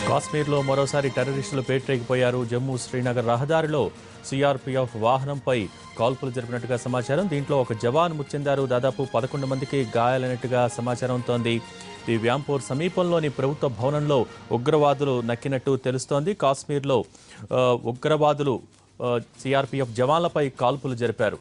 కాశ్మీర్లో మరోసారి టెర్రరిస్టులు పేటరేగిపోయారు. జమ్మూ శ్రీనగర్ రహదారిలో సిఆర్పీఎఫ్ వాహనంపై కాల్పులు జరిపినట్టుగా సమాచారం. దీంట్లో ఒక జవాన్ మృతి చెందారు. దాదాపు 11 మందికి గాయాలైనట్టుగా సమాచారం తోంది. ఈ వ్యాంపూర్ సమీపంలోని ప్రభుత్వ భవనంలో ఉగ్రవాదులు నక్కినట్టు తెలుస్తోంది. కాశ్మీర్లో ఉగ్రవాదులు సిఆర్పీఎఫ్ జవాన్లపై కాల్పులు జరిపారు.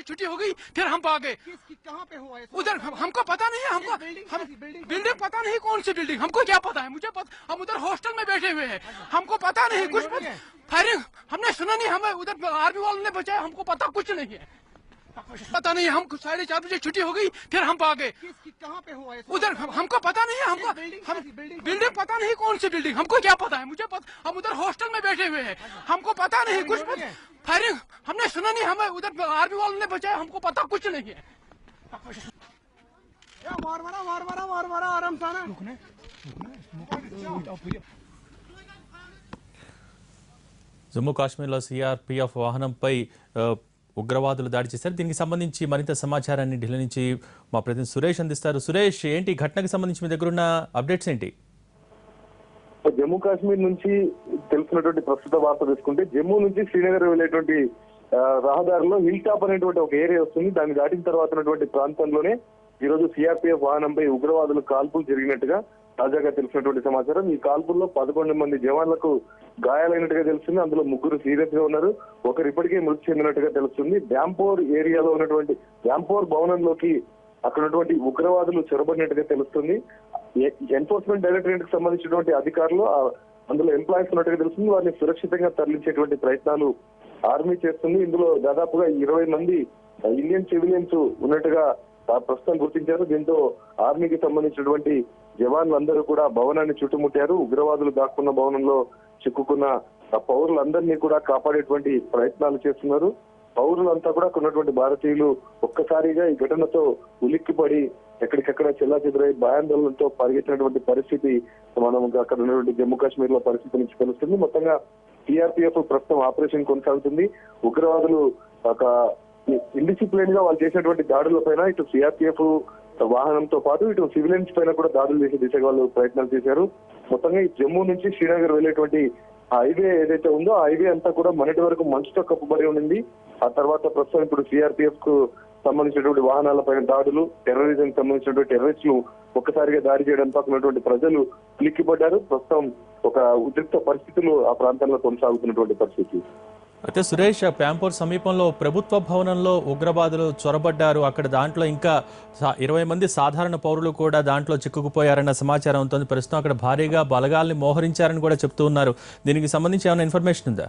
छुट्टी हो गई फिर हम भागे। कहाँ पे हुआ है? उधर हमको पता नहीं है। हमको बिल्डिंग पता नहीं कौन सी बिल्डिंग, हमको क्या पता है? मुझे पता, हम उधर हॉस्टल में बैठे हुए हैं, हमको पता नहीं कुछ। फायरिंग हमने सुना नहीं, हमें उधर आर्मी वालों ने बचाया, हमको पता कुछ नहीं है। पता नहीं, हम 4:30 बजे छुट्टी हो गई फिर हम भागे। कहाँ पे हुआ है? उधर हमको पता नहीं है। हमको बिल्डिंग पता नहीं कौन सी बिल्डिंग, हमको क्या पता है? मुझे पता, हम उधर हॉस्टल में बैठे हुए हैं, हमको पता नहीं कुछ। फायरिंग हमने सुना नहीं, हमें उधर आर्मी वालों ने बचाया, हमको पता कुछ नहीं है। मार आराम से ना। జమ్మూ కాశ్మీర్లో సిఆర్పీఎఫ్ వాహనంపై ఉగ్రవాదులు దాడి చేశారు. దీనికి సంబంధించి మరింత సమాచారాన్ని ఢిల్లీ నుంచి మా ప్రతినిధి సురేష్ అందిస్తారు. సురేష్, ఏంటి ఘటనకు సంబంధించి మీ దగ్గర ఉన్న అప్డేట్స్ ఏంటి? జమ్మూ కాశ్మీర్ నుంచి తెలుసుకున్నటువంటి ప్రస్తుత వార్త తీసుకుంటే, జమ్మూ నుంచి శ్రీనగర్ వెళ్ళేటువంటి రహదారిలో హిల్ టాప్ అనేటువంటి ఒక ఏరియా వస్తుంది. దాన్ని దాటిన తర్వాత ఉన్నటువంటి ప్రాంతంలోనే ఈ రోజు సిఆర్పీఎఫ్ వాహనంపై ఉగ్రవాదులు కాల్పులు జరిగినట్టుగా తాజాగా తెలిసినటువంటి సమాచారం. ఈ కాల్పుల్లో 11 మంది జవాన్లకు గాయాలైనట్టుగా తెలుస్తుంది. అందులో 3 సీరియస్ గా ఉన్నారు, ఒకరు ఇప్పటికే మృతి చెందినట్టుగా తెలుస్తుంది. వ్యాంపూర్ ఏరియాలో ఉన్నటువంటి వ్యాంపూర్ భవనంలోకి అక్కడ ఉన్నటువంటి ఉగ్రవాదులు చొరబడినట్టుగా తెలుస్తుంది. ఎన్ఫోర్స్మెంట్ డైరెక్టరేట్ కి సంబంధించినటువంటి అధికారులు అందులో ఎంప్లాయీస్ ఉన్నట్టుగా తెలుస్తుంది. వారిని సురక్షితంగా తరలించేటువంటి ప్రయత్నాలు ఆర్మీ చేస్తుంది. ఇందులో దాదాపుగా 20 మంది ఇండియన్ సివిలియన్స్ ఉన్నట్టుగా ప్రస్తుతం గుర్తించారు. దీంతో ఆర్మీకి సంబంధించినటువంటి జవాన్లందరూ కూడా భవనాన్ని చుట్టుముట్టారు. ఉగ్రవాదులు దాక్కున్న భవనంలో చిక్కుకున్న పౌరులందరినీ కూడా కాపాడేటువంటి ప్రయత్నాలు చేస్తున్నారు. పౌరులంతా కూడా ఉన్నటువంటి భారతీయులు ఒక్కసారిగా ఈ ఘటనతో ఉలిక్కిపడి ఎక్కడికక్కడ చెల్లాచెదురై భయాందోళనతో పరిగెత్తినటువంటి పరిస్థితి మనం అక్కడ ఉన్నటువంటి జమ్మూ కాశ్మీర్ లో పరిస్థితి నుంచి తెలుస్తుంది. మొత్తంగా సిఆర్పీఎఫ్ ప్రస్తుతం ఆపరేషన్ కొనసాగుతుంది. ఉగ్రవాదులు ఒక ఇండిసిప్లిన్ గా వాళ్ళు చేసినటువంటి దాడుల పైన ఇటు సిఆర్పీఎఫ్ వాహనంతో పాటు ఇటు సివిలియన్స్ పైన కూడా దాడులు చేసే దిశగా వాళ్ళు ప్రయత్నాలు చేశారు. మొత్తంగా ఈ జమ్మూ నుంచి శ్రీనగర్ వెళ్ళేటువంటి హైవే ఏదైతే ఉందో ఆ హైవే అంతా కూడా మొన్నటి వరకు మంచుతో కప్పుబడి ఉండింది. ఆ తర్వాత ప్రస్తుతం ఇప్పుడు సిఆర్పీఎఫ్ కు సంబంధించినటువంటి వాహనాలపైన దాడులు, టెర్రరిజం సంబంధించినటువంటి టెర్రరిస్టులు ఒక్కసారిగా దాడి చేయడంతో ఉన్నటువంటి ప్రజలు క్లిక్కిపడ్డారు. ప్రస్తుతం ఒక ఉద్రిక్త పరిస్థితులు ఆ ప్రాంతంలో కొనసాగుతున్నటువంటి పరిస్థితి. అయితే సురేష్, వ్యాంపూర్ సమీపంలో ప్రభుత్వ భవనంలో ఉగ్రవాదులు చొరబడ్డారు. అక్కడ దాంట్లో ఇంకా 20 మంది సాధారణ పౌరులు కూడా దాంట్లో చిక్కుకుపోయారన్న సమాచారం ఉంటుంది. ప్రస్తుతం అక్కడ భారీగా బలగాల్ని మోహరించారని కూడా చెప్తూ ఉన్నారు. దీనికి సంబంధించి ఏమైనా ఇన్ఫర్మేషన్ ఉందా?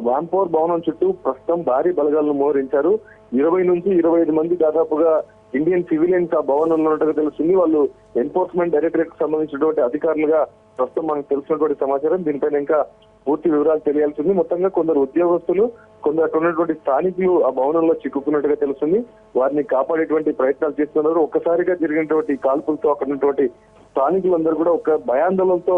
వ్యాంపూర్ భవనం చుట్టూ ప్రస్తుతం భారీ బలగాలను మోహరించారు. 20 నుంచి 25 మంది దాదాపుగా ఇండియన్ సివిలియన్స్ ఆ భవనంలో ఉన్నట్టుగా తెలుస్తుంది. వాళ్ళు ఎన్ఫోర్స్మెంట్ డైరెక్టరేట్ కు సంబంధించినటువంటి అధికారులుగా ప్రస్తుతం మనకు తెలిసినటువంటి సమాచారం. దీనిపైన ఇంకా పూర్తి వివరాలు తెలియాల్సింది. మొత్తంగా కొందరు ఉద్యోగస్తులు, కొందరు అక్కడ ఉన్నటువంటి స్థానికులు ఆ భవనంలో చిక్కుకున్నట్టుగా తెలుస్తుంది. వారిని కాపాడేటువంటి ప్రయత్నాలు చేస్తున్నారు. ఒక్కసారిగా జరిగినటువంటి కాల్పులతో అక్కడ ఉన్నటువంటి స్థానికులందరూ కూడా ఒక భయాందోళనతో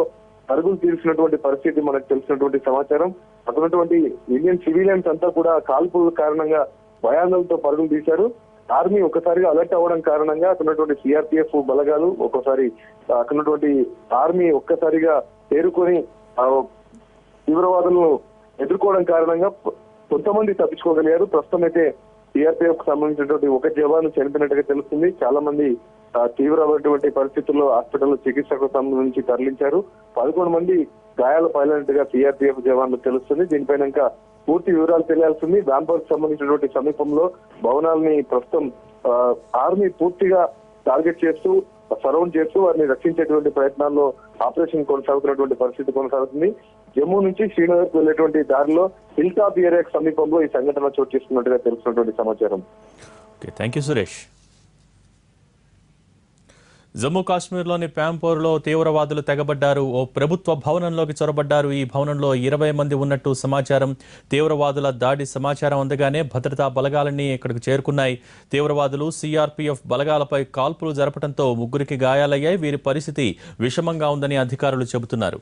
పరుగులు తీర్చినటువంటి పరిస్థితి మనకు తెలిసినటువంటి సమాచారం. అక్కడ ఉన్నటువంటి ఇండియన్ సివిలియన్స్ అంతా కూడా కాల్పుల కారణంగా భయాందోళనతో పరుగులు తీశారు. ఆర్మీ ఒక్కసారిగా అలర్ట్ అవ్వడం కారణంగా అక్కడ ఉన్నటువంటి సిఆర్పిఎఫ్ బలగాలు ఒక్కోసారి అక్కడ ఉన్నటువంటి ఆర్మీ ఒక్కసారిగా తేరుకొని తీవ్రవాదులను ఎదుర్కోవడం కారణంగా కొంతమంది తప్పించుకోగలిగారు. ప్రస్తుతం అయితే సిఆర్పిఎఫ్ కు సంబంధించినటువంటి ఒక జవాను చనిపోయినట్టుగా తెలుస్తుంది. చాలా మంది తీవ్రమైనటువంటి పరిస్థితుల్లో హాస్పిటల్లో చికిత్సకు సంబంధించి తరలించారు. 11 మంది గాయాలు పాలైనట్టుగా సిఆర్పిఎఫ్ జవాన్లు తెలుస్తుంది. దీనిపైన ఇంకా పూర్తి వివరాలు తెలియాల్సింది. రాంపూర్ సంబంధించినటువంటి సమీపంలో భవనాలని ప్రస్తుతం ఆర్మీ పూర్తిగా టార్గెట్ చేస్తూ సరౌండ్ చేస్తూ వారిని రక్షించేటువంటి ప్రయత్నాల్లో ఆపరేషన్ కొనసాగుతున్నటువంటి పరిస్థితి కొనసాగుతుంది. జమ్మూ నుంచి శ్రీనగర్ కు వెళ్లేటువంటి దారిలో హిల్ టాప్ ఏరియాకు సమీపంలో ఈ సంఘటన చోటు చేసుకున్నట్టుగా తెలుస్తున్నటువంటి సమాచారం. Thank you Suresh. జమ్మూ కాశ్మీర్లోని ప్యాంపోర్లో తీవ్రవాదులు తెగబడ్డారు. ఓ ప్రభుత్వ భవనంలోకి చొరబడ్డారు. ఈ భవనంలో 20 మంది ఉన్నట్టు సమాచారం. తీవ్రవాదుల దాడి సమాచారం అందగానే భద్రతా బలగాలన్నీ ఇక్కడికి చేరుకున్నాయి. తీవ్రవాదులు సిఆర్పిఎఫ్ బలగాలపై కాల్పులు జరపడంతో 3కి గాయాలయ్యాయి. వీరి పరిస్థితి విషమంగా ఉందని అధికారులు చెబుతున్నారు.